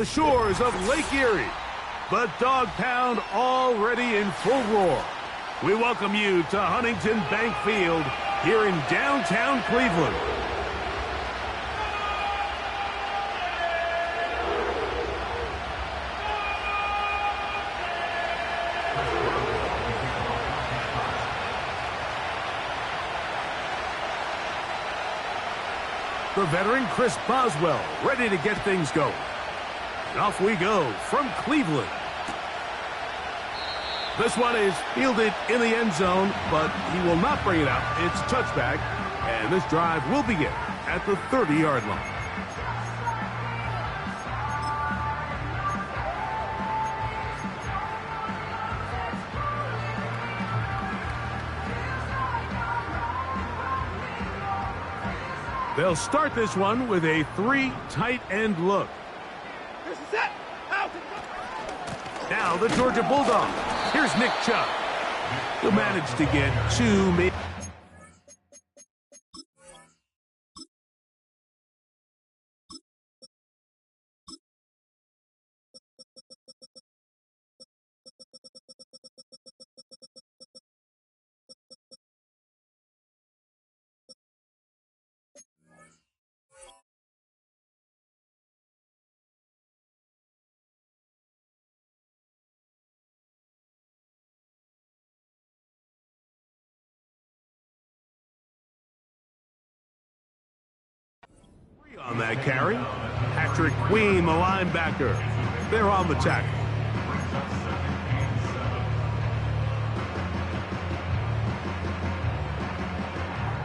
The shores of Lake Erie. The Dog Pound already in full roar. We welcome you to Huntington Bank Field here in downtown Cleveland. The veteran Chris Boswell ready to get things going. And off we go from Cleveland. This one is fielded in the end zone, but he will not bring it out. It's a touchback, and this drive will begin at the 30-yard line. They'll start this one with a 3 tight end look. Now the Georgia Bulldogs. Here's Nick Chubb. He'll manage to get 2. On that carry, Patrick Queen, the linebacker. They're on the tackle.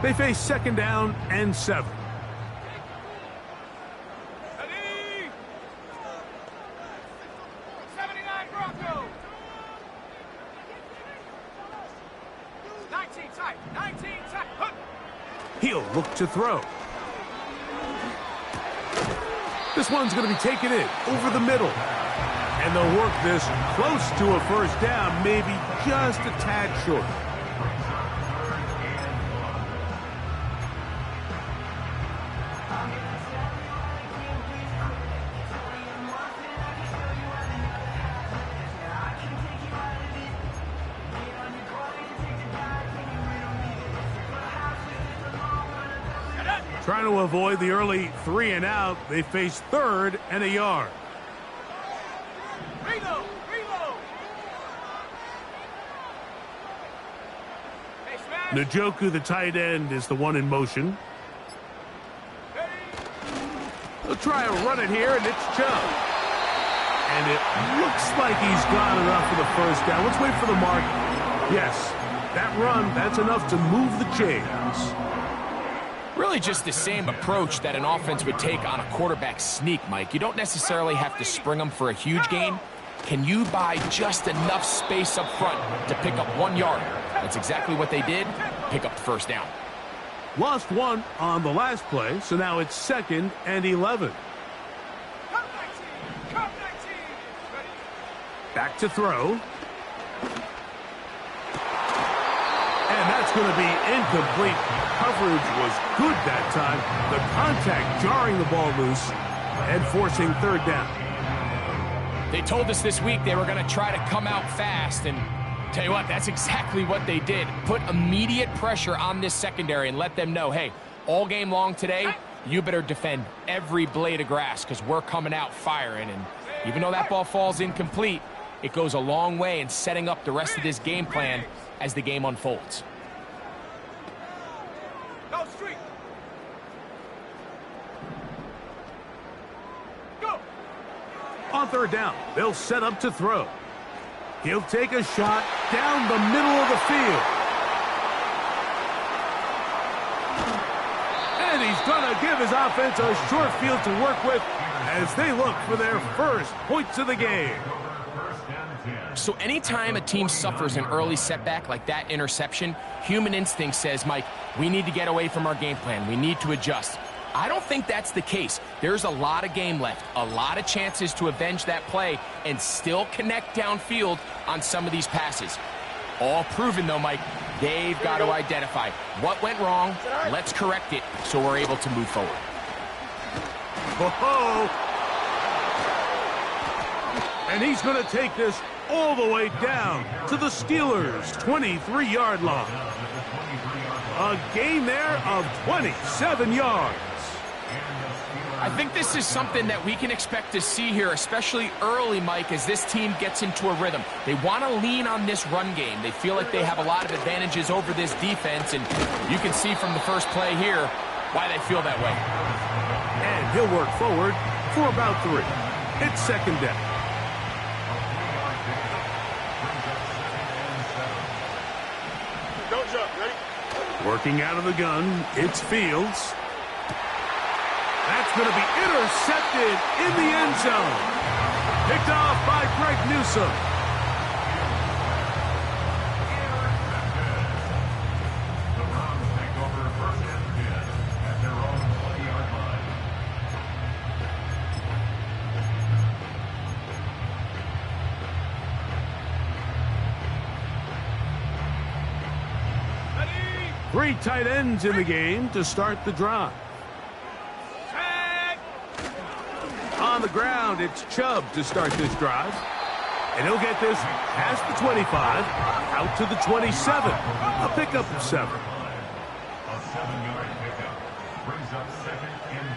They face 2nd down and 7. Ready? 79 Broncos. 19 tight. 19 tight. He'll look to throw. This one's going to be taken in over the middle. And they'll work this close to a first down, maybe just a tad short. Trying to avoid the early 3 and out, they face 3rd and a yard. Reload. Njoku, the tight end, is the one in motion. They'll try to run it here, and it's Chubb. And it looks like he's got enough for the first down. Let's wait for the mark. Yes, that run, that's enough to move the chains. Really just the same approach that an offense would take on a quarterback sneak, Mike. You don't necessarily have to spring them for a huge gain. Can you buy just enough space up front to pick up 1 yard? That's exactly what they did. Pick up the first down. Lost 1 on the last play, so now it's 2nd and 11. Back to throw. And that's going to be incomplete. Coverage was good that time. The contact jarring the ball loose and forcing 3rd down. They told us this week they were going to try to come out fast, and tell you what, that's exactly what they did. Put immediate pressure on this secondary and let them know, hey, all game long today, you better defend every blade of grass because we're coming out firing. And even though that ball falls incomplete, it goes a long way in setting up the rest of this game plan as the game unfolds. Go street. Go. On 3rd down, they'll set up to throw. He'll take a shot down the middle of the field. And he's going to give his offense a short field to work with as they look for their first points of the game. So anytime a team suffers an early setback like that interception, human instinct says, Mike, we need to get away from our game plan. We need to adjust. I don't think that's the case. There's a lot of game left, a lot of chances to avenge that play and still connect downfield on some of these passes. All proven, though, Mike, they've got to identify what went wrong, let's correct it so we're able to move forward. Whoa! And he's going to take this all the way down to the Steelers' 23-yard line. A gain there of 27 yards. I think this is something that we can expect to see here, especially early, Mike, as this team gets into a rhythm. They want to lean on this run game. They feel like they have a lot of advantages over this defense, and you can see from the first play here why they feel that way. And he'll work forward for about 3. It's second down. Don't jump. Ready? Working out of the gun, it's Fields. That's going to be intercepted in the end zone. Picked off by Greg Newsome. The Browns take over first and 10 at their own 20-yard line. Three tight ends in the game to start the drive. On the ground, it's Chubb to start this drive. And he'll get this past the 25, out to the 27. A pickup of 7. A 7-yard pickup brings up second and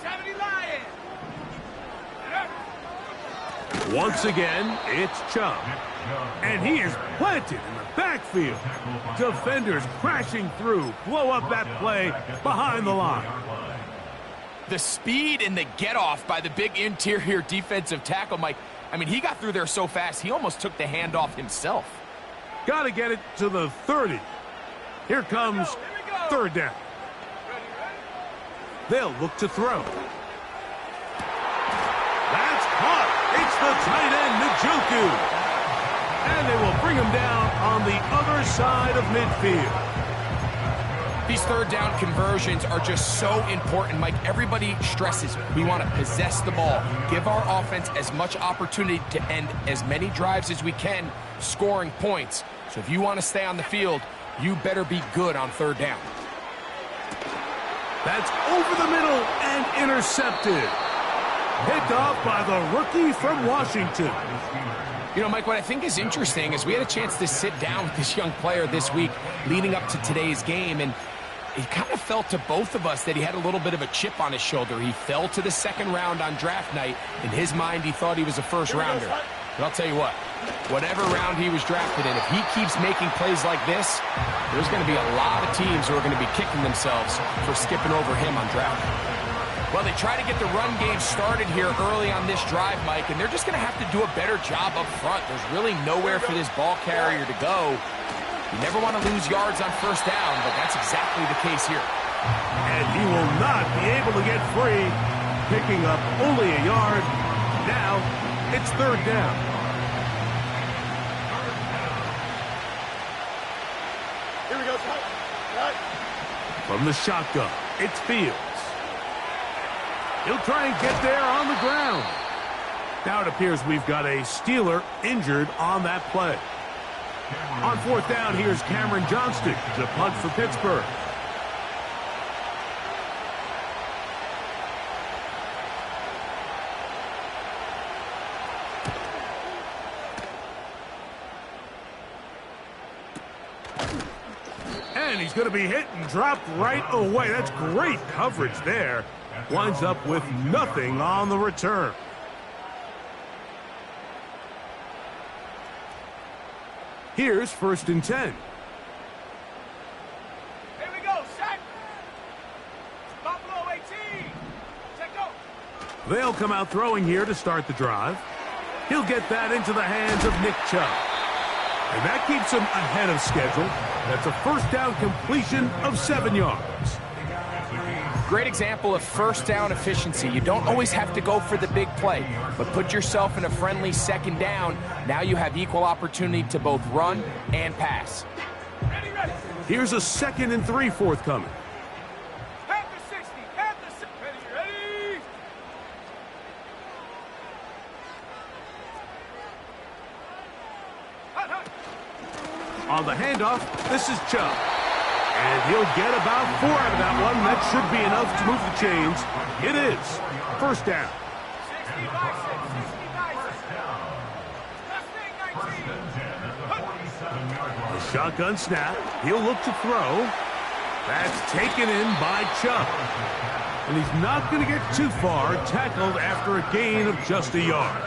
70 Lions. Once again, it's Chubb. And he is planted in the backfield. Defenders crashing through, blow up that play behind the line. The speed and the get-off by the big interior defensive tackle, Mike. I mean, he got through there so fast, he almost took the handoff himself. Got to get it to the 30. Here comes third down. They'll look to throw. That's caught. It's the tight end, Njoku. And they will bring him down on the other side of midfield. These third down conversions are just so important, Mike. Everybody stresses we want to possess the ball, give our offense as much opportunity to end as many drives as we can, scoring points. So if you want to stay on the field, you better be good on third down. That's over the middle and intercepted. Picked off by the rookie from Washington. You know, Mike, what I think is interesting is we had a chance to sit down with this young player this week leading up to today's game, and it kind of felt to both of us that he had a little bit of a chip on his shoulder. He fell to the second round on draft night. In his mind, he thought he was a first-rounder. But I'll tell you what, whatever round he was drafted in, if he keeps making plays like this, there's going to be a lot of teams who are going to be kicking themselves for skipping over him on draft. Well, they try to get the run game started here early on this drive, Mike, and they're just going to have to do a better job up front. There's really nowhere for this ball carrier to go. You never want to lose yards on first down, but that's exactly the case here. And he will not be able to get free, picking up only a yard. Now, it's third down. Here we go. Right. From the shotgun, it's Fields. He'll try and get there on the ground. Now it appears we've got a Steeler injured on that play. On fourth down, here's Cameron Johnston to punt for Pittsburgh. And he's going to be hit and dropped right away. That's great coverage there. Winds up with nothing on the return. Here's first and 10. Here we go. Set. Buffalo 18. Check go. They'll come out throwing here to start the drive. He'll get that into the hands of Nick Chubb. And that keeps him ahead of schedule. That's a first down completion of 7 yards. Great example of first down efficiency. You don't always have to go for the big play, but put yourself in a friendly second down. Now you have equal opportunity to both run and pass. Ready, ready. Here's a 2nd and 3 forthcoming. Panther 60. Panther 60. Ready, ready. Hut, hut. On the handoff, this is Chubb. And he'll get about 4 out of that one. That should be enough to move the chains. It is. First down. 60 by 6, 60 by 6. A shotgun snap. He'll look to throw. That's taken in by Chubb. And he's not going to get too far, tackled after a gain of just a yard.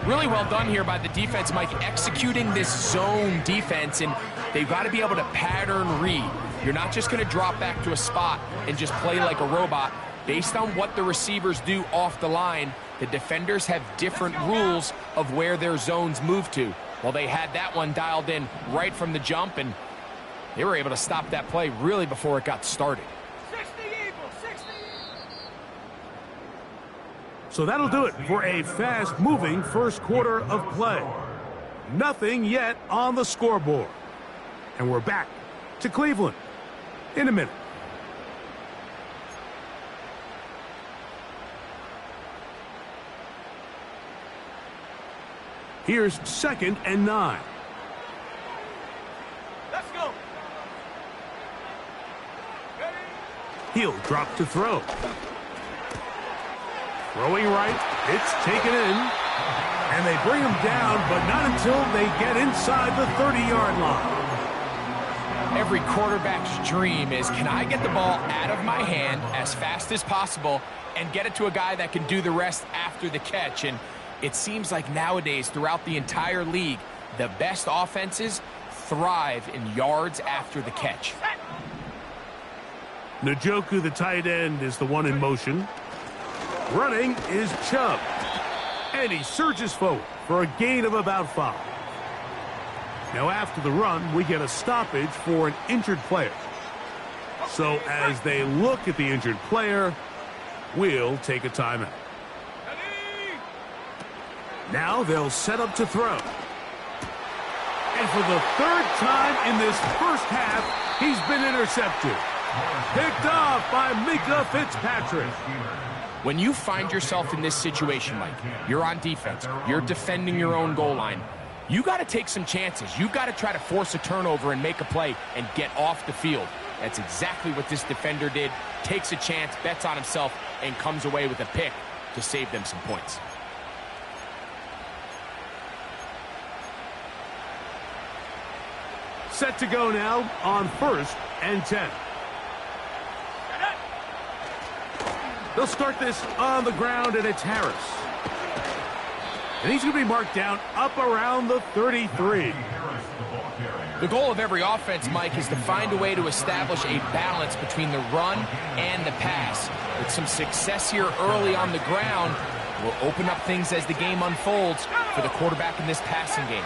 Really well done here by the defense, Mike, executing this zone defense, and they've got to be able to pattern read. You're not just going to drop back to a spot and just play like a robot. Based on what the receivers do off the line, the defenders have different rules of where their zones move to. Well, they had that one dialed in right from the jump, and they were able to stop that play really before it got started. 60 Eagles, 60. So that'll do it for a fast-moving first quarter of play. Nothing yet on the scoreboard. And we're back to Cleveland in a minute. Here's 2nd and 9. Let's go. Ready? He'll drop to throw. Throwing right, it's taken in. And they bring him down, but not until they get inside the 30-yard line. Every quarterback's dream is, can I get the ball out of my hand as fast as possible and get it to a guy that can do the rest after the catch? And it seems like nowadays, throughout the entire league, the best offenses thrive in yards after the catch. Njoku, the tight end, is the one in motion. Running is Chubb. And he surges forward for a gain of about 5. Now after the run, we get a stoppage for an injured player. So as they look at the injured player, we'll take a timeout. Now they'll set up to throw. And for the 3rd time in this first half, he's been intercepted. Picked off by Minkah Fitzpatrick. When you find yourself in this situation, Mike, you're on defense, you're defending your own goal line, you got to take some chances. You got to try to force a turnover and make a play and get off the field. That's exactly what this defender did. Takes a chance, bets on himself, and comes away with a pick to save them some points. Set to go now on 1st and 10. They'll start this on the ground, and it's Harris. And he's going to be marked down up around the 33. The goal of every offense, Mike, is to find a way to establish a balance between the run and the pass. With some success here early on the ground, will open up things as the game unfolds for the quarterback in this passing game.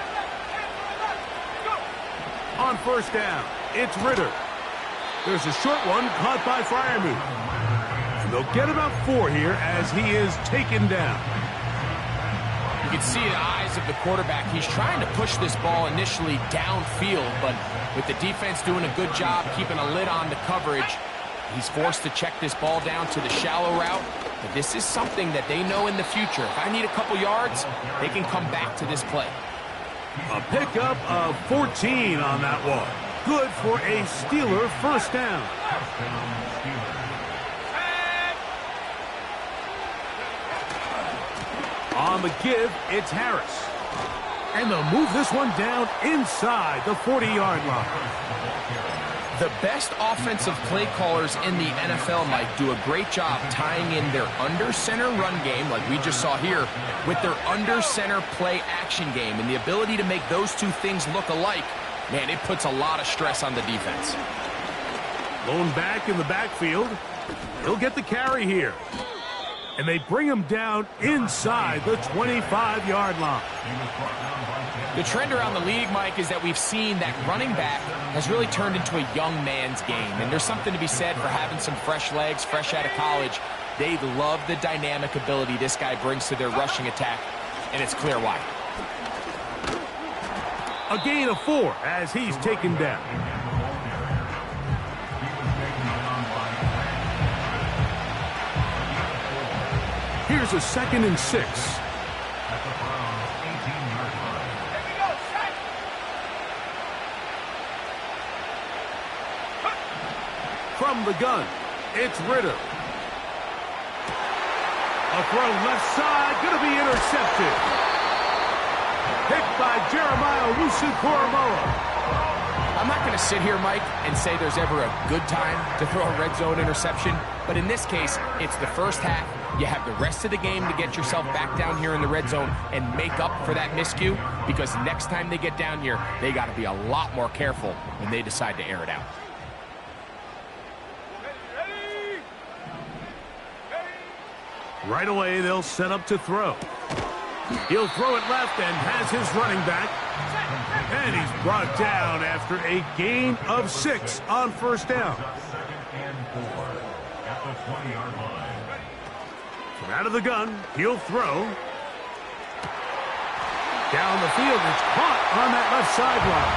On 1st down, it's Ritter. There's a short one caught by Freiermuth. And they'll get about 4 here as he is taken down. You can see the eyes of the quarterback. He's trying to push this ball initially downfield, but with the defense doing a good job keeping a lid on the coverage, he's forced to check this ball down to the shallow route. But this is something that they know in the future. If I need a couple yards, they can come back to this play. A pickup of 14 on that one. Good for a Steeler first down. On the give, it's Harris. And they'll move this one down inside the 40-yard line. The best offensive play callers in the NFL, Mike, do a great job tying in their under-center run game, like we just saw here, with their under-center play action game. And the ability to make those two things look alike, man, it puts a lot of stress on the defense. Lone back in the backfield. He'll get the carry here. And they bring him down inside the 25-yard line. The trend around the league, Mike, is that we've seen that running back has really turned into a young man's game. And there's something to be said for having some fresh legs, fresh out of college. They love the dynamic ability this guy brings to their rushing attack, and it's clear why. A gain of 4 as he's taken down. Here's a 2nd and 6. from the gun, it's Ritter. A throw left side, going to be intercepted. Picked by Jeremiah Owusu-Koramoah. I'm not going to sit here, Mike, and say there's ever a good time to throw a red zone interception, but in this case, it's the first half. You have the rest of the game to get yourself back down here in the red zone and make up for that miscue, because next time they get down here, they got to be a lot more careful when they decide to air it out. Right away, they'll set up to throw. He'll throw it left and has his running back. And he's brought down after a gain of 6 on first down. Second and 4 at the 20-yard line. From out of the gun, he'll throw. Down the field, it's caught on that left sideline.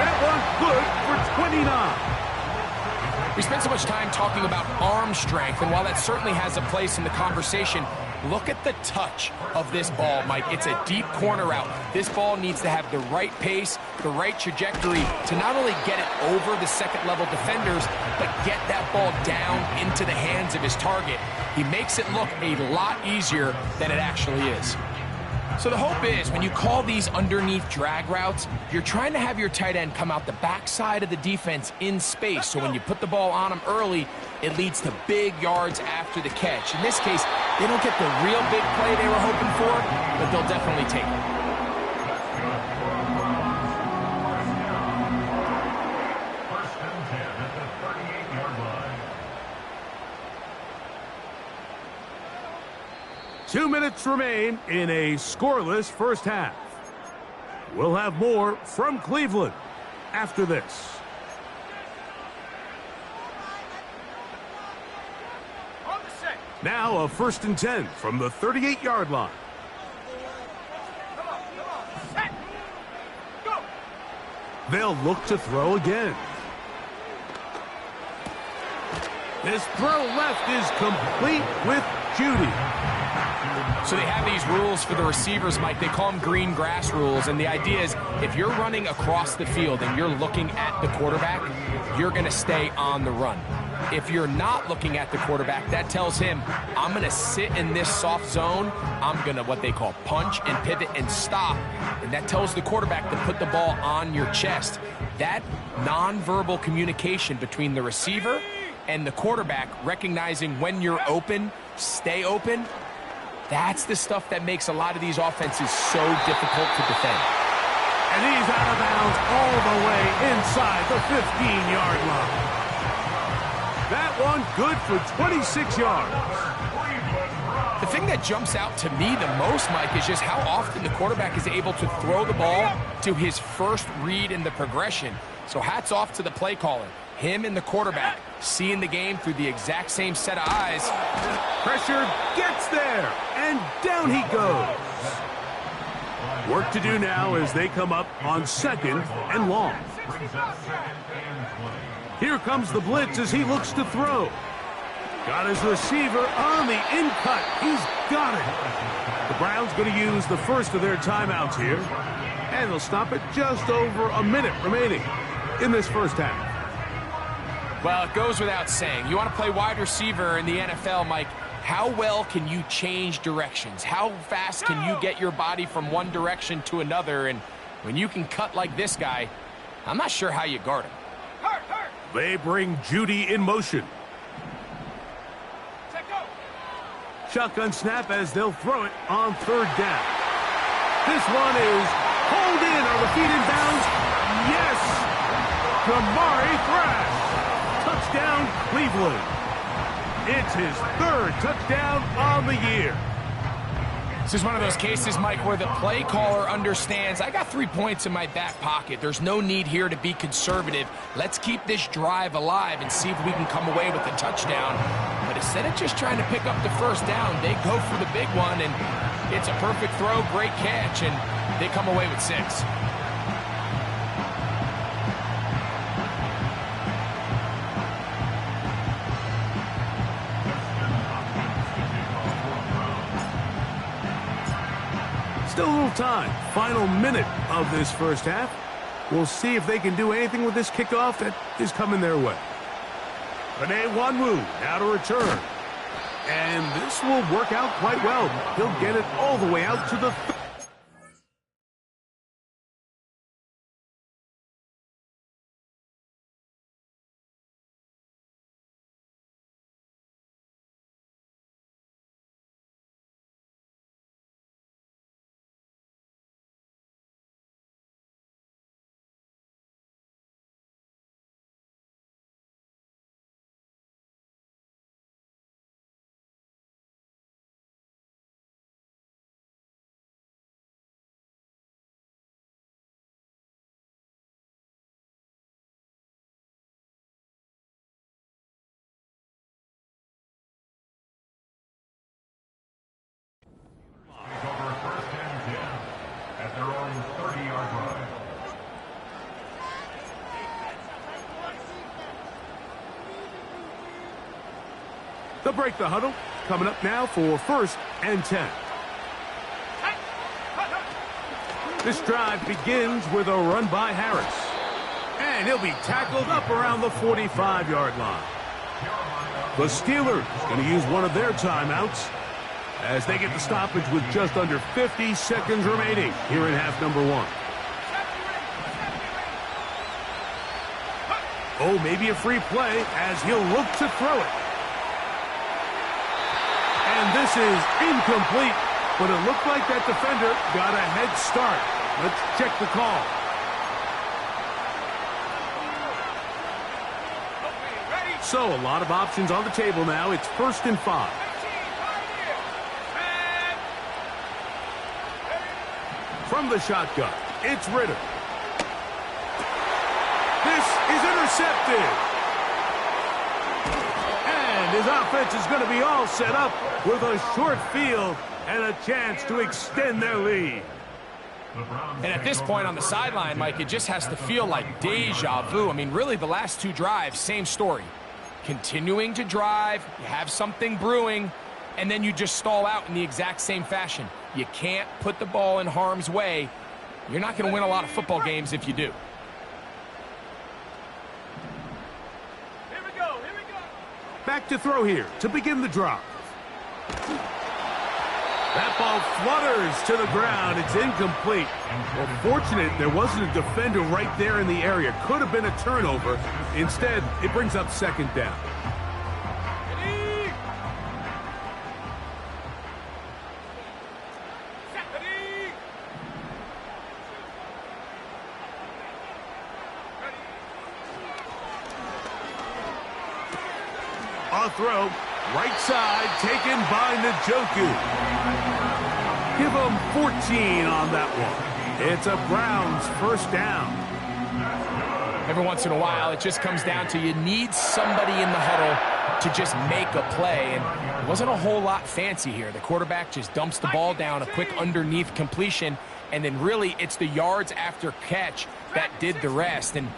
That one good for 29. We spent so much time talking about arm strength, and while that certainly has a place in the conversation, look at the touch of this ball, Mike. It's a deep corner route. This ball needs to have the right pace, the right trajectory to not only get it over the second-level defenders, but get that ball down into the hands of his target. He makes it look a lot easier than it actually is. So the hope is, when you call these underneath drag routes, you're trying to have your tight end come out the backside of the defense in space. So when you put the ball on him early, it leads to big yards after the catch. In this case, they don't get the real big play they were hoping for, but they'll definitely take it. First and 10 at the 38-yard line. 2 minutes remain in a scoreless first half. We'll have more from Cleveland after this. On the set. Now a 1st and 10 from the 38-yard line. Come on. Set. Go. They'll look to throw again. This throw left is complete with Judy. So they have these rules for the receivers, Mike. They call them green grass rules, and the idea is if you're running across the field and you're looking at the quarterback, you're going to stay on the run. If you're not looking at the quarterback, that tells him, I'm going to sit in this soft zone. I'm going to what they call punch and pivot and stop, and that tells the quarterback to put the ball on your chest. That nonverbal communication between the receiver and the quarterback, recognizing when you're open, stay open, that's the stuff that makes a lot of these offenses so difficult to defend. And he's out of bounds all the way inside the 15-yard line. That one good for 26 yards. The thing that jumps out to me the most, Mike, is just how often the quarterback is able to throw the ball to his first read in the progression. So hats off to the play caller. Him and the quarterback seeing the game through the exact same set of eyes. Pressure gets there, and down he goes. Work to do now as they come up on 2nd and long. Here comes the blitz as he looks to throw. Got his receiver on the in-cut. He's got it. The Browns going to use the first of their timeouts here, and they'll stop it just over a minute remaining in this first half. Well, it goes without saying. You want to play wide receiver in the NFL, Mike, how well can you change directions? How fast can you get your body from one direction to another? And when you can cut like this guy, I'm not sure how you guard him. Hurt. They bring Judy in motion. Set, go. Shotgun snap as they'll throw it on 3rd down. This one is pulled in. Are the feet in bounds? Yes! Kamari Thrash. Touchdown, Cleveland. It's his 3rd touchdown on the year. This is one of those cases, Mike, where the play caller understands, I got 3 points in my back pocket. There's no need here to be conservative. Let's keep this drive alive and see if we can come away with a touchdown. But instead of just trying to pick up the first down, they go for the big one, and it's a perfect throw, great catch, and they come away with 6. Still a little time. Final minute of this first half. We'll see if they can do anything with this kickoff that is coming their way. Penei Wanwu now to return. And this will work out quite well. He'll get it all the way out to the Over first and 10 at their own 30-yard line. They'll break the huddle. Coming up now for first and 10. This drive begins with a run by Harris. And he'll be tackled up around the 45-yard line. The Steelers going to use one of their timeouts as they get the stoppage with just under 50 seconds remaining here in half number 1. Oh, maybe a free play as he'll look to throw it. And this is incomplete, but it looked like that defender got a head start. Let's check the call. So a lot of options on the table now. It's first and 5. From the shotgun, it's Ritter. This is intercepted. And his offense is going to be all set up with a short field and a chance to extend their lead. And at this point on the sideline, Mike, it just has to feel like deja vu. I mean, really, the last 2 drives, same story. Continuing to drive, you have something brewing, and then you just stall out in the exact same fashion. You can't put the ball in harm's way. You're not going to win a lot of football games if you do. Here we go. Back to throw here to begin the drive. That ball flutters to the ground. It's incomplete. Well, fortunate there wasn't a defender right there in the area. Could have been a turnover. Instead, it brings up second down. A throw, right side, taken by Njoku. Give them 14 on that one. It's a Browns first down. Every once in a while, it just comes down to you need somebody in the huddle to just make a play. And it wasn't a whole lot fancy here. The quarterback just dumps the ball down, a quick underneath completion, and then really it's the yards after catch that did the rest. And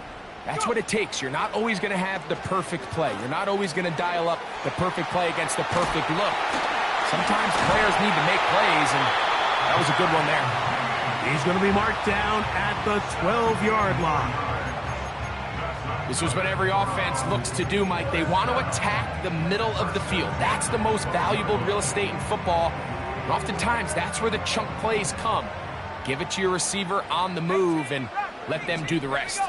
that's what it takes. You're not always going to have the perfect play. You're not always going to dial up the perfect play against the perfect look. Sometimes players need to make plays, and that was a good one there. He's going to be marked down at the 12-yard line. This is what every offense looks to do, Mike. They want to attack the middle of the field. That's the most valuable real estate in football. And oftentimes, that's where the chunk plays come. Give it to your receiver on the move and let them do the rest.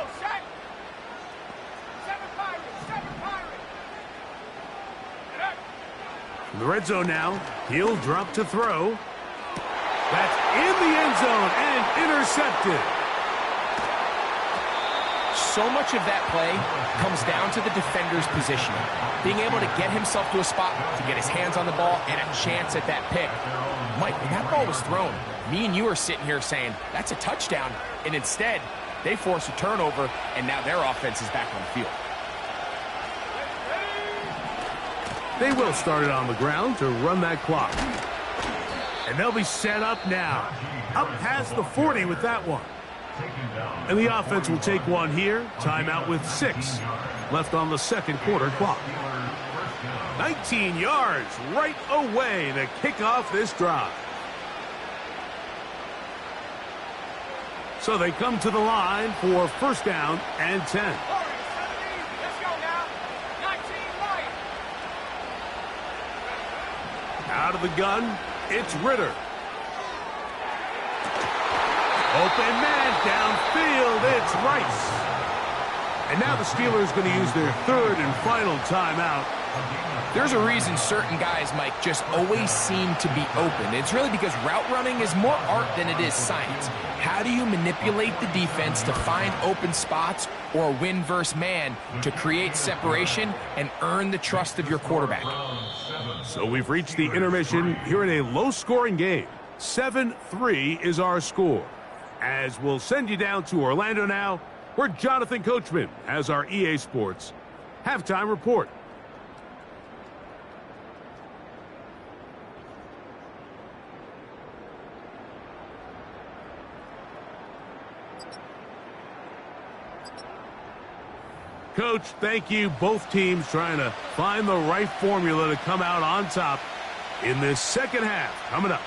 In the red zone now, he'll drop to throw. That's in the end zone and intercepted. So much of that play comes down to the defender's positioning. Being able to get himself to a spot, to get his hands on the ball, and a chance at that pick. Mike, when that ball was thrown, me and you are sitting here saying, that's a touchdown. And instead, they force a turnover, and now their offense is back on the field. They will start it on the ground to run that clock. And they'll be set up now. Up past the 40 with that one. And the offense will take one here. Timeout with 6 left on the second quarter clock. 19 yards right away to kick off this drive. So they come to the line for first down and 10. Let's go now. 19 Out of the gun, it's Ritter. Open man downfield, it's Rice. And now the Steelers going to use their third and final timeout. There's a reason certain guys, Mike, just always seem to be open. It's really because route running is more art than it is science. How do you manipulate the defense to find open spots or win versus man to create separation and earn the trust of your quarterback? So we've reached the intermission here in a low-scoring game. 7-3 is our score. As we'll send you down to Orlando now, where Jonathan Coachman has our EA Sports halftime report. Coach, thank you. Both teams trying to find the right formula to come out on top in this second half. Coming up.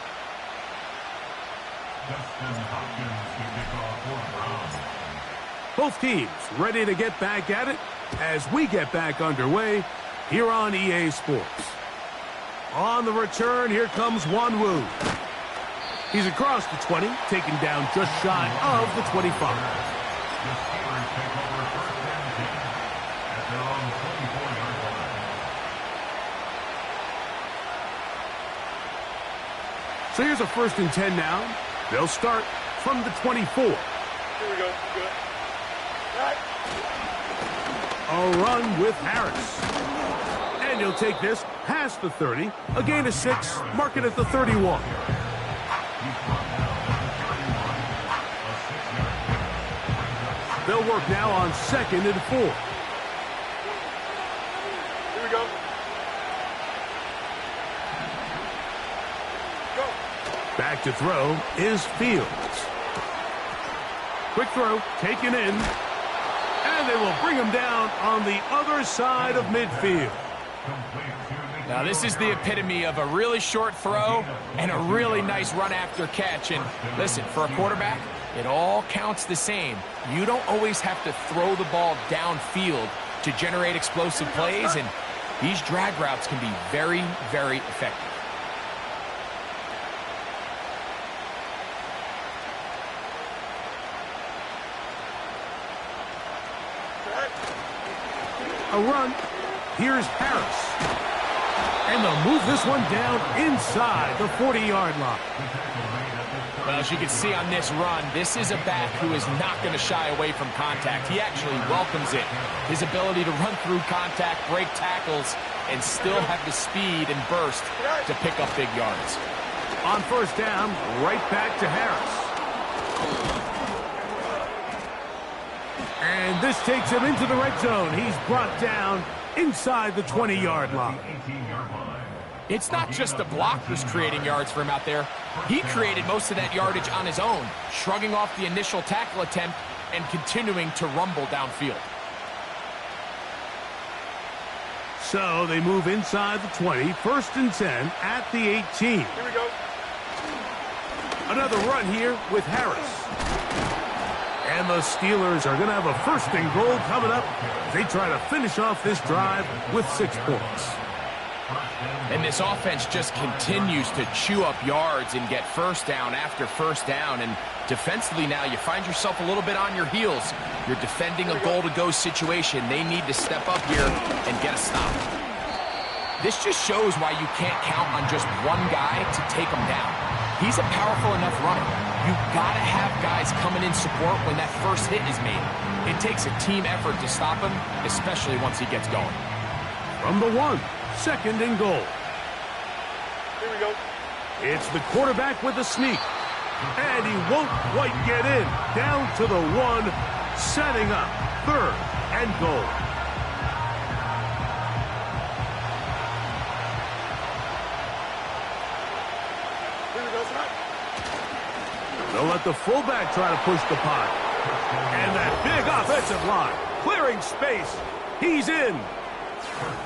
Both teams ready to get back at it as we get back underway here on EA Sports. On the return, here comes Wanwu. He's across the 20, taken down just shy of the 25. So here's a 1st and 10 now. They'll start from the 24. Here we go. Good. Right. A run with Harris. And he'll take this past the 30. A gain of 6. Mark it at the 31. They'll work now on 2nd and 4. Here we go. Back to throw is Fields. Quick throw, taken in. And they will bring him down on the other side of midfield. Now, this is the epitome of a really short throw and a really nice run after catch. And listen, for a quarterback, it all counts the same. You don't always have to throw the ball downfield to generate explosive plays, and these drag routes can be very, very effective. A run. Here's Harris. And they'll move this one down inside the 40-yard line. Well, as you can see on this run, this is a back who is not going to shy away from contact. He actually welcomes it. His ability to run through contact, break tackles, and still have the speed and burst to pick up big yards. On 1st down, right back to Harris. And this takes him into the red zone. He's brought down inside the 20-yard line. It's not just the blockers creating yards for him out there. He created most of that yardage on his own, shrugging off the initial tackle attempt and continuing to rumble downfield. So they move inside the 20, 1st and 10 at the 18. Here we go. Another run here with Harris. And the Steelers are going to have a 1st and goal coming up. They try to finish off this drive with 6 points. And this offense just continues to chew up yards and get 1st down after 1st down. And defensively now, you find yourself a little bit on your heels. You're defending a goal-to-go situation. They need to step up here and get a stop. This just shows why you can't count on just one guy to take him down. He's a powerful enough runner. You've got to have guys coming in support when that first hit is made. It takes a team effort to stop him, especially once he gets going. From the 1, 2nd and goal. Here we go. It's the quarterback with a sneak. And he won't quite get in. Down to the 1, setting up 3rd and goal. They'll let the fullback try to push the pile. And that big offensive line clearing space. He's in.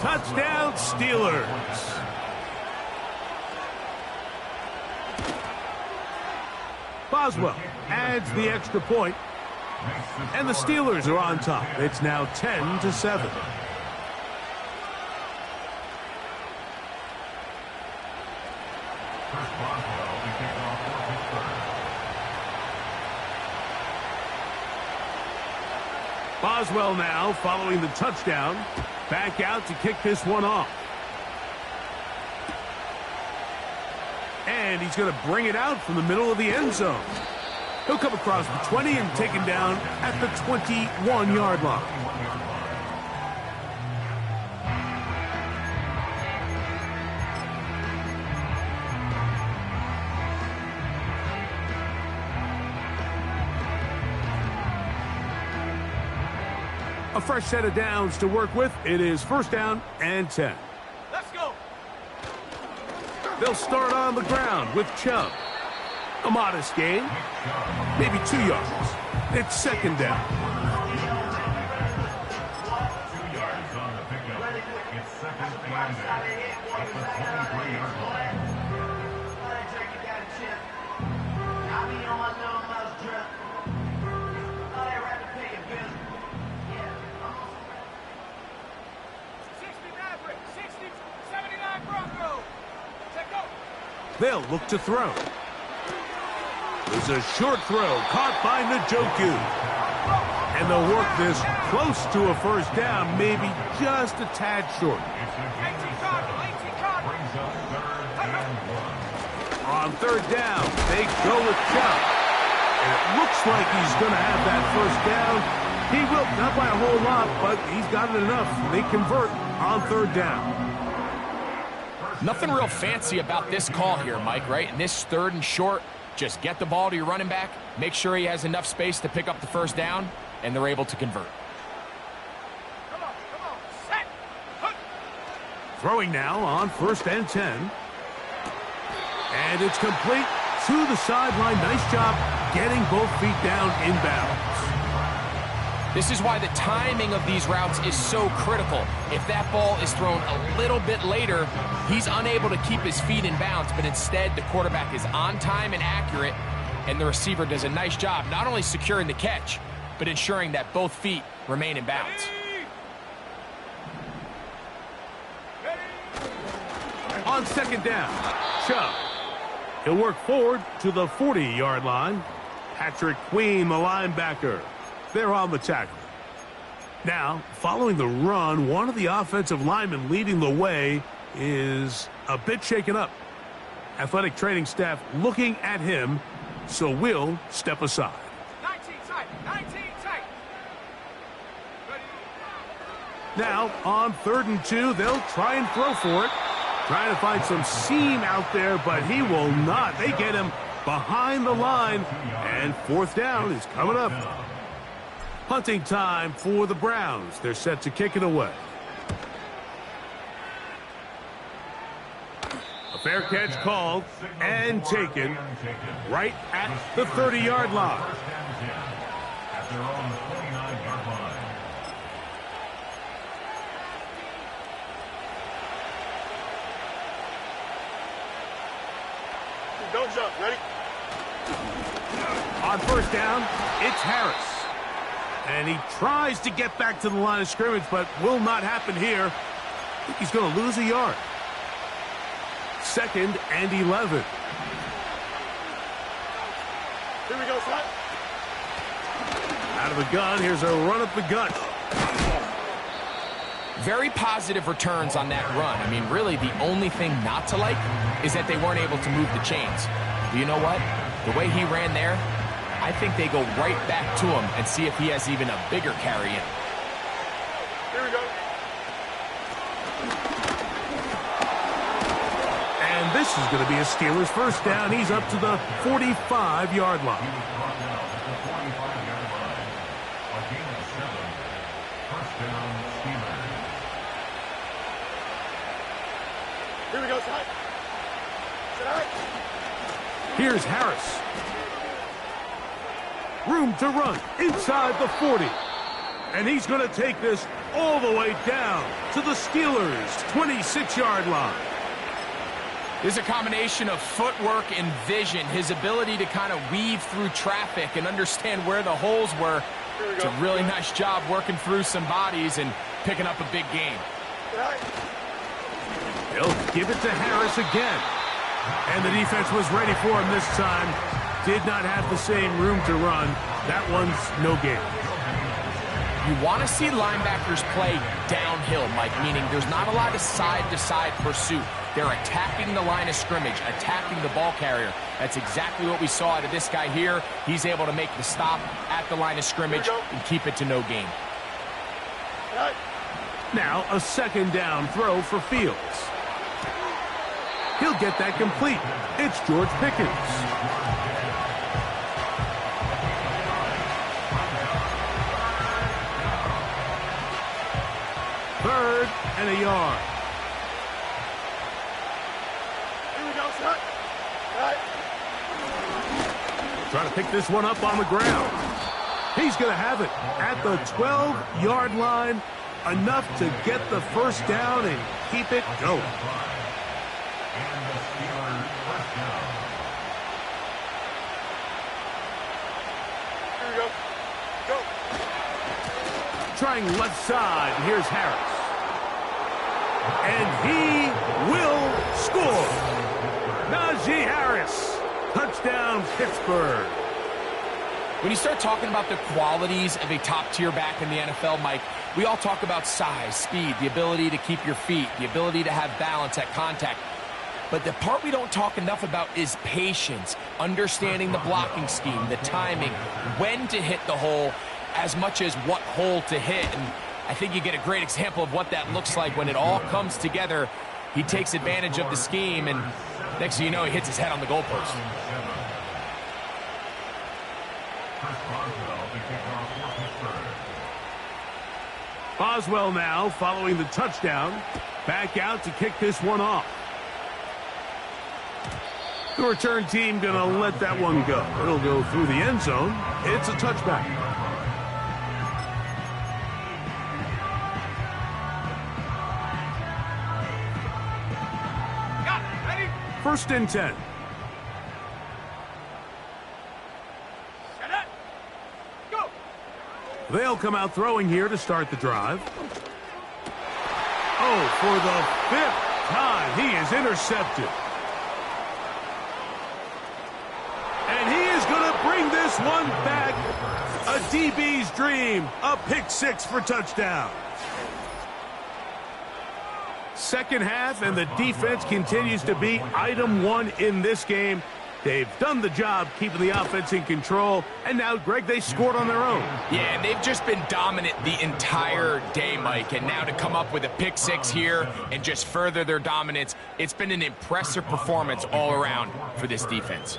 Touchdown, Steelers. Boswell adds the extra point. And the Steelers are on top. It's now 10-7. Chris Boswell to kick off for Pittsburgh. Boswell now following the touchdown. Back out to kick this one off. And he's going to bring it out from the middle of the end zone. He'll come across the 20 and taken down at the 21-yard line. A fresh set of downs to work with. It is first down and 10. Let's go. They'll start on the ground with Chubb. A modest gain, maybe 2 yards. It's second down. 2 yards on the pickup. It's second and 10 at the 23-yard line. They'll look to throw. There's a short throw caught by Njoku. And they'll work this close to a first down, maybe just a tad short. On third down, they go with Chubb. And it looks like he's going to have that first down. He will, not by a whole lot, but he's got it enough. They convert on third down. Nothing real fancy about this call here, Mike, right? In this third and short, just get the ball to your running back, make sure he has enough space to pick up the first down, and they're able to convert. Come on, set. Throwing now on first and 10. And it's complete to the sideline. Nice job getting both feet down inbounds. This is why the timing of these routes is so critical. If that ball is thrown a little bit later, he's unable to keep his feet in bounds, but instead the quarterback is on time and accurate, and the receiver does a nice job not only securing the catch, but ensuring that both feet remain in bounds. On second down, Chubb. He'll work forward to the 40-yard line. Patrick Queen, the linebacker. They're on the tackle. Now, following the run, one of the offensive linemen leading the way is a bit shaken up. Athletic training staff looking at him, so we'll step aside. 19 tight. Ready. Now, on third and 2, they'll try and throw for it. Trying to find some seam out there, but he will not. They get him behind the line, and fourth down is coming up. Punting time for the Browns. They're set to kick it away. A fair catch called and taken right at the 30-yard line. At their own 29-yard line. Don't jump. Ready? On first down, it's Harris. And he tries to get back to the line of scrimmage, but will not happen here. I think he's going to lose a yard. Second and 11. Here we go, son. Out of the gun, here's a run up the gut. Very positive returns on that run. I mean, really, the only thing not to like is that they weren't able to move the chains. But you know what? The way he ran there, I think they go right back to him and see if he has even a bigger carry in. Here we go. And this is going to be a Steelers first down. He's up to the 45-yard line. He was brought down at the 45-yard line. A gain of 7. First down, Steelers. Here we go, son. Sit out. Here's Harris. Room to run inside the 40. And he's going to take this all the way down to the Steelers' 26-yard line. There's a combination of footwork and vision, his ability to kind of weave through traffic and understand where the holes were. It's a really nice job working through some bodies and picking up a big gain. They'll give it to Harris again. And the defense was ready for him this time. Did not have the same room to run. That one's no gain. You want to see linebackers play downhill, Mike, meaning there's not a lot of side-to-side pursuit. They're attacking the line of scrimmage, attacking the ball carrier. That's exactly what we saw out of this guy here. He's able to make the stop at the line of scrimmage and keep it to no gain. Now a second down throw for Fields. He'll get that complete. It's George Pickens. Third and a yard. Here we go, son. Right. Trying to pick this one up on the ground. He's going to have it at the 12-yard line. Enough to get the first down and keep it going. And the Steelers first down. Here we go. Go. Trying left side. Here's Harris. And he will score. Najee Harris. Touchdown, Pittsburgh. When you start talking about the qualities of a top-tier back in the NFL, Mike, we all talk about size, speed, the ability to keep your feet, the ability to have balance at contact. But the part we don't talk enough about is patience, understanding the blocking scheme, the timing, when to hit the hole, as much as what hole to hit. And I think you get a great example of what that looks like when it all comes together. He takes advantage of the scheme, and next thing you know, he hits his head on the goalpost. Boswell now following the touchdown. Back out to kick this one off. The return team going to let that one go. It'll go through the end zone. It's a touchback. Got it. Ready? First and 10. Set it. Go. They'll come out throwing here to start the drive. Oh, for the 5th time, he is intercepted. And he is going to bring this one back. A DB's dream. A pick six for touchdown. Second half, and the defense continues to be item one in this game. They've done the job keeping the offense in control, and now, Greg, they scored on their own. Yeah, and they've just been dominant the entire day, Mike, and now to come up with a pick six here and just further their dominance, it's been an impressive performance all around for this defense.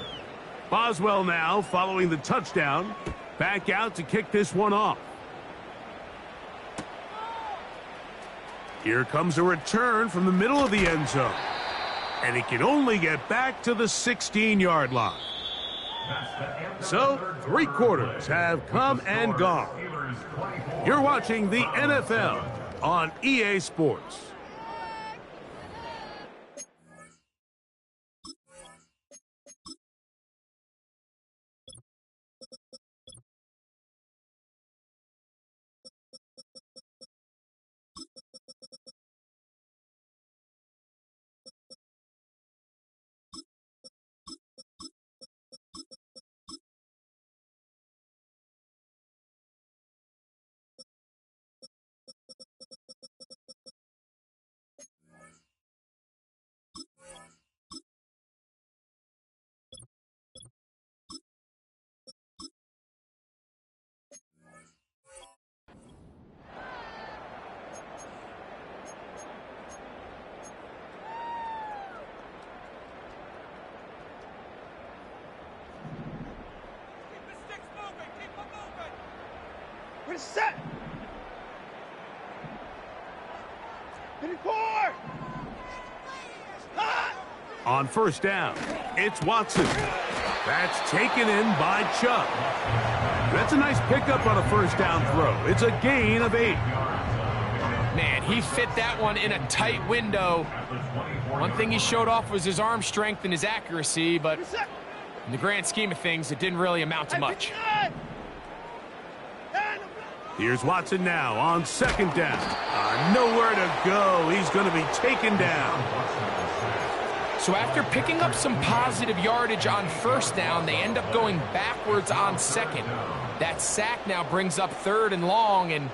Boswell now following the touchdown. Back out to kick this one off. Here comes a return from the middle of the end zone. And he can only get back to the 16-yard line. So, 3 quarters have come and gone. You're watching the NFL on EA Sports. Keep the sticks moving. Keep them moving. We're set. Hit it core. Hot. On first down, it's Watson. That's taken in by Chubb. That's a nice pickup on a first down throw. It's a gain of 8. Man, he fit that one in a tight window. One thing he showed off was his arm strength and his accuracy, but in the grand scheme of things, it didn't really amount to much. Here's Watson now on second down. Nowhere to go. He's going to be taken down. So after picking up some positive yardage on first down, they end up going backwards on second. That sack now brings up 3rd and long, and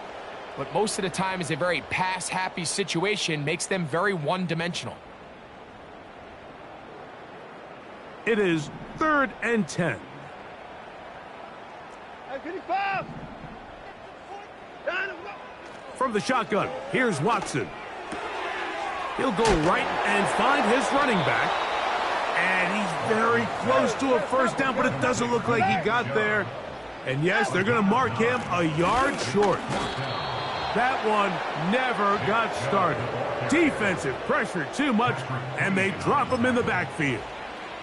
what most of the time is a very pass-happy situation makes them very one-dimensional. It is 3rd and 10. From the shotgun, here's Watson. He'll go right and find his running back. And he's very close to a first down, but it doesn't look like he got there. And yes, they're going to mark him a yard short. That one never got started. Defensive pressure too much, and they drop him in the backfield.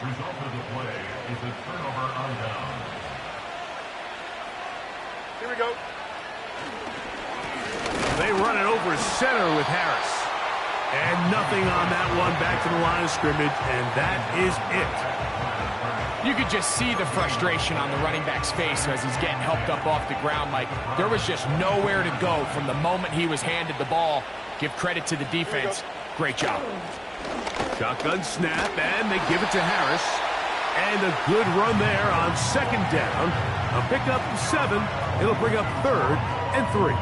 Result of the play is a turnover on down. Here we go. They run it over center with Harris. And nothing on that one, back to the line of scrimmage, and that is it. You could just see the frustration on the running back's face as he's getting helped up off the ground. Like, there was just nowhere to go from the moment he was handed the ball. Give credit to the defense. Great job. Shotgun snap, and they give it to Harris. And a good run there on second down. A pickup 7. It'll bring up 3rd and 3.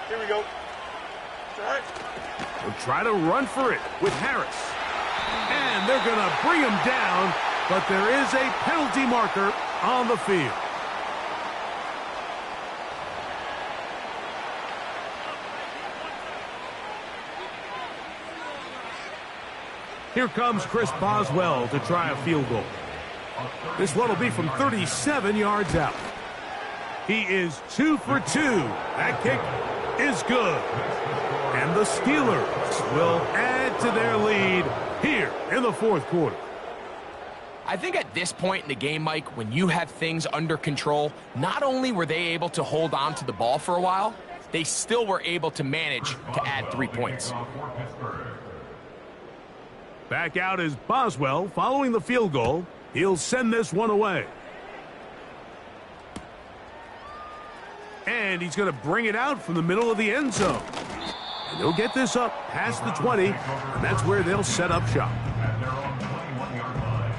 Here we go. Start. They'll try to run for it with Harris. And they're going to bring him down, but there is a penalty marker on the field. Here comes Chris Boswell to try a field goal. This one will be from 37 yards out. He is 2 for 2. That kick is good. And the Steelers will add to their lead here in the 4th quarter. I think at this point in the game, Mike, when you have things under control, not only were they able to hold on to the ball for a while, they still were able to manage to add 3 points. Back out is Boswell following the field goal. He'll send this one away. And he's going to bring it out from the middle of the end zone. And they'll get this up past the 20, and that's where they'll set up shop. At their own 21-yard line.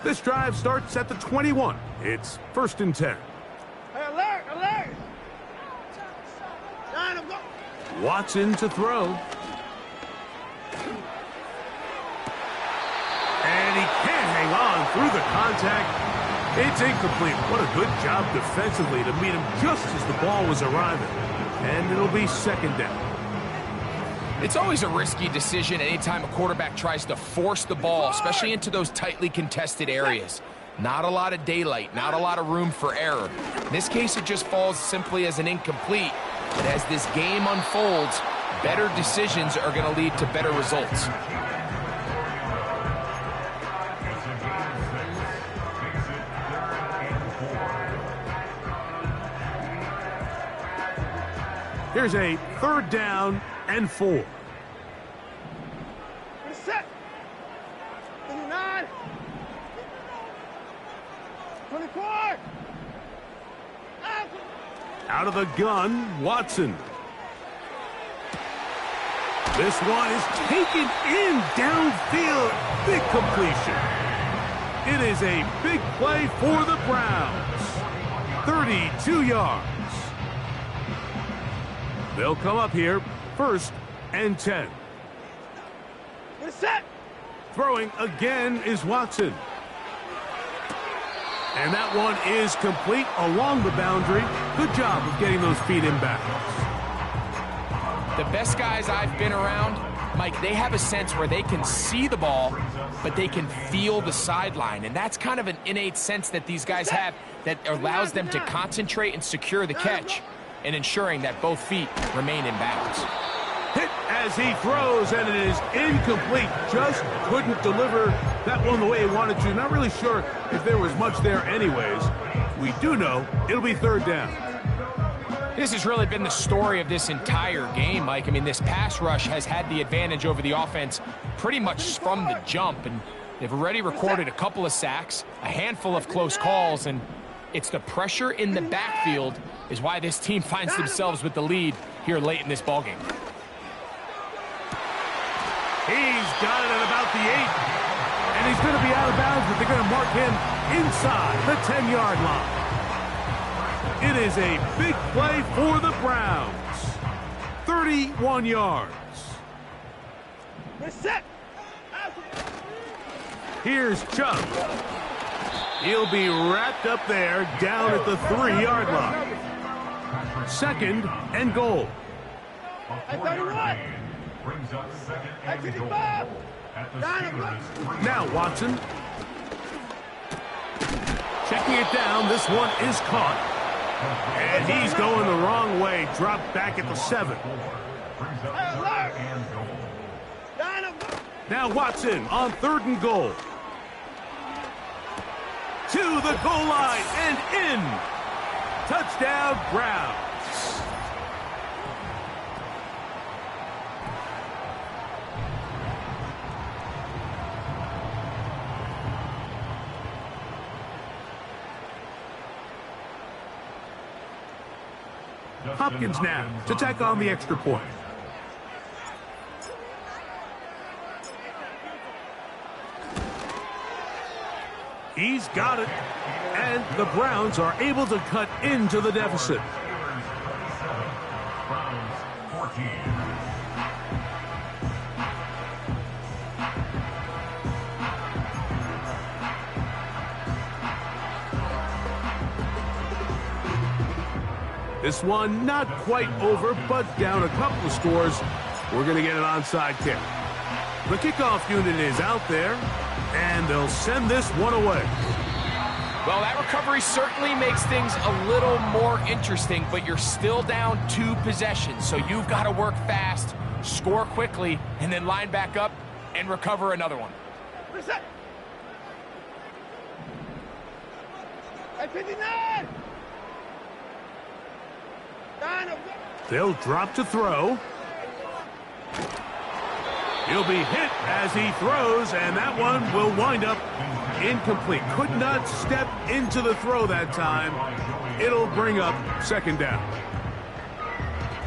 This drive starts at the 21. It's 1st and 10. Hey, alert, alert. Nine, go. Watson to throw. And he can't hang on through the contact. It's incomplete. What a good job defensively to meet him just as the ball was arriving. And it'll be 2nd down. It's always a risky decision anytime a quarterback tries to force the ball, especially into those tightly contested areas. Not a lot of daylight, not a lot of room for error. In this case, it just falls simply as an incomplete. But as this game unfolds, better decisions are going to lead to better results. Here's a 3rd down and 4. Set. 9. 24. Out of the gun, Watson. This one is taken in downfield. Big completion. It is a big play for the Browns. 32 yards. They'll come up here 1st and 10. We're set. Throwing again is Watson. And that one is complete along the boundary. Good job of getting those feet in bounds. The best guys I've been around, Mike, they have a sense where they can see the ball, but they can feel the sideline. And that's kind of an innate sense that these guys have that allows them to concentrate and secure the catch and ensuring that both feet remain in bounds. Hit as he throws, and it is incomplete. Just couldn't deliver that one the way he wanted to. Not really sure if there was much there anyways. We do know it'll be third down. This has really been the story of this entire game, Mike. I mean, this pass rush has had the advantage over the offense pretty much from the jump, and they've already recorded a couple of sacks, a handful of close calls, and it's the pressure in the backfield is why this team finds themselves with the lead here late in this ballgame. He's got it at about the 8, and he's going to be out of bounds, but they're going to mark him inside the 10-yard line. It is a big play for the Browns. 31 yards. Here's Chubb. He'll be wrapped up there down at the 3-yard line. 2nd and goal. Brings up 2nd and goal at the Steelers. Now Watson. Checking it down. This one is caught. And he's going the wrong way. Dropped back at the 7. Brings up 3rd and goal. Now Watson on 3rd and goal. To the goal line and in. Touchdown, Browns. Hopkins now to tack on the extra point. He's got it, and the Browns are able to cut into the deficit. Browns 14. This one not quite over, but down a couple of scores. We're going to get an onside kick. The kickoff unit is out there, and they'll send this one away. Well, that recovery certainly makes things a little more interesting, but you're still down 2 possessions, so you've got to work fast, score quickly, and then line back up and recover another one. Reset. At 59. They'll drop to throw. He'll be hit as he throws, and that one will wind up incomplete. Could not step into the throw that time. It'll bring up 2nd down.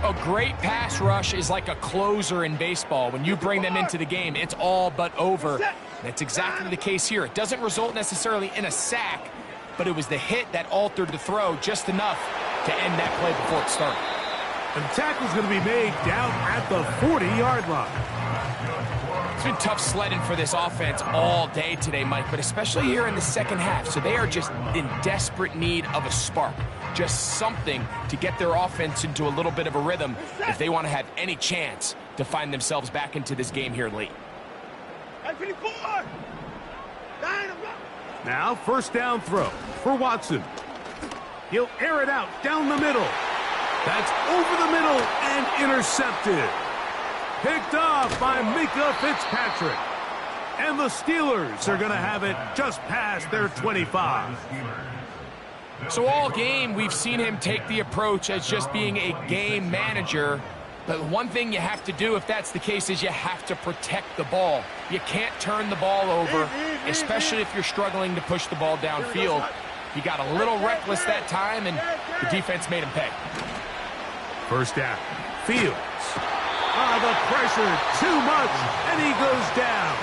A great pass rush is like a closer in baseball. When you bring them into the game, it's all but over. That's exactly the case here. It doesn't result necessarily in a sack, but it was the hit that altered the throw just enough to end that play before it started. And the tackle's going to be made down at the 40-yard line. It's been tough sledding for this offense all day today, Mike, but especially here in the second half. So they are just in desperate need of a spark, just something to get their offense into a little bit of a rhythm if they want to have any chance to find themselves back into this game here late. Now, 1st down throw for Watson. He'll air it out down the middle. That's over the middle and intercepted. Picked off by Minkah Fitzpatrick. And the Steelers are going to have it just past their 25. So all game, we've seen him take the approach as just being a game manager. But one thing you have to do if that's the case is you have to protect the ball. You can't turn the ball over, especially if you're struggling to push the ball downfield. He got a little reckless that time, and the defense made him pay. 1st down. Fields. The pressure, too much, and he goes down.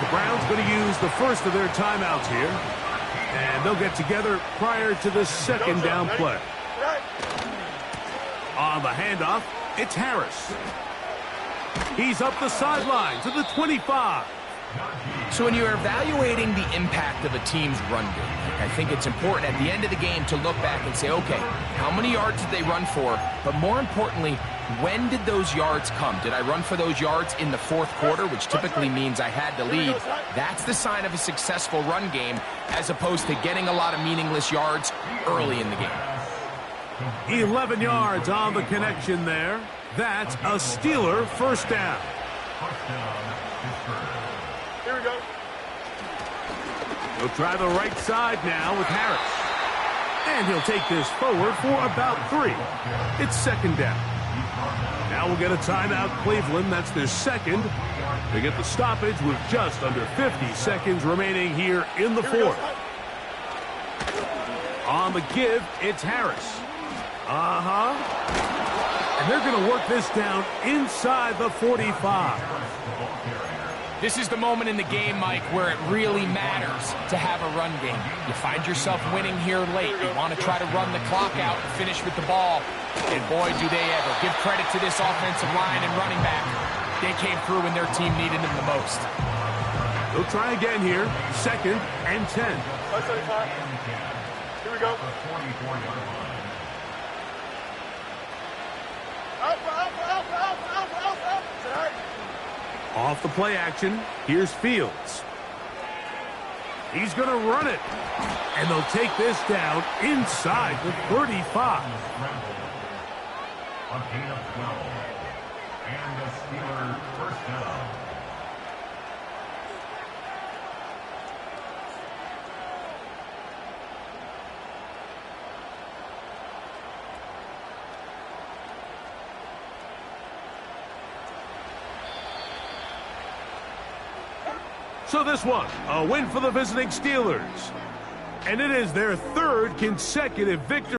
The Browns going to use the first of their timeouts here, and they'll get together prior to the 2nd down play. On the handoff, it's Harris. He's up the sideline to the 25. So when you're evaluating the impact of a team's run game, I think it's important at the end of the game to look back and say, okay, how many yards did they run for? But more importantly, when did those yards come? Did I run for those yards in the 4th quarter, which typically means I had the lead? That's the sign of a successful run game, as opposed to getting a lot of meaningless yards early in the game. 11 yards on the connection there. That's a Steeler 1st down. Here we go. He'll try the right side now with Harris. And he'll take this forward for about 3. It's second down. Now we'll get a timeout, Cleveland. That's their second. They get the stoppage with just under 50 seconds remaining here in the fourth. On the give, it's Harris. And they're going to work this down inside the 45. This is the moment in the game, Mike, where it really matters to have a run game. You find yourself winning here late. You want to try to run the clock out and finish with the ball. And boy, do they ever. Give credit to this offensive line and running back. They came through when their team needed them the most. They'll try again here. Second and 10. Here we go. Off the play action, here's Fields. He's going to run it. And they'll take this down inside the 35. A gain of 12. And the Steelers first down. So this one, a win for the visiting Steelers. And it is their third consecutive victory.